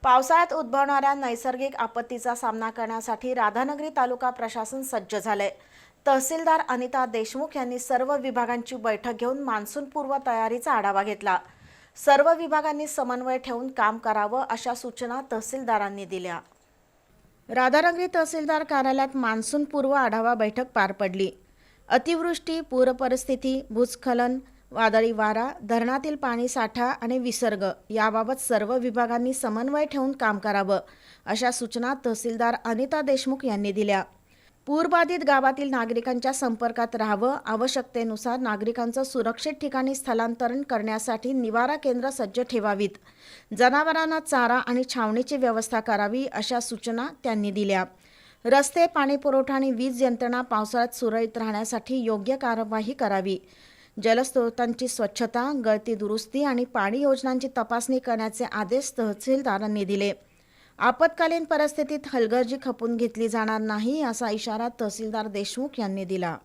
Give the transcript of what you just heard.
पावसाळ्यात उद्भवणाऱ्या नैसर्गिक आपत्तीचा सामना करण्यासाठी राधानगरी तालुका प्रशासन सज्ज झाले। तहसीलदार अनिता देशमुख यांनी सर्व विभागांची बैठक घेऊन मान्सूनपूर्व तयारीचा आढावा घेतला। सर्व विभागांनी समन्वय ठेवून काम करावं अशा सूचना तहसीलदारांनी दिल्या। राधानगरी तहसीलदार कार्यालयात मान्सूनपूर्व आढावा बैठक पार पडली। अतिवृष्टी, पूरपरिस्थिती, भूस्खलन, वादळी वारा, धरणातील पाणी साठा आणि विसर्ग याबाबत सर्व विभागांनी समन्वय ठेवून काम करावं अशा सूचना तहसीलदार अनिता देशमुख यांनी दिल्या। पूरबाधित गावातील नागरिकांच्या संपर्कात राहावं, आवश्यकतेनुसार नागरिकांचं सुरक्षित ठिकाणी स्थलांतरण करण्यासाठी निवारा केंद्र सज्ज ठेवावीत, जनावरांना चारा आणि छावणीची व्यवस्था करावी अशा सूचना त्यांनी दिल्या। रस्ते, पाणीपुरवठा आणि वीज यंत्रणा पावसाळ्यात सुरळीत राहण्यासाठी योग्य कार्यवाही करावी। जलस्रोतांची स्वच्छता, गळती दुरुस्ती आणि पाणी योजनांची तपासणी करण्याचे आदेश तहसीलदारांनी दिले। आपत्कालीन परिस्थितीत हलगर्जी खपून घेतली जाणार नाही असा इशारा तहसीलदार देशमुख यांनी दिला।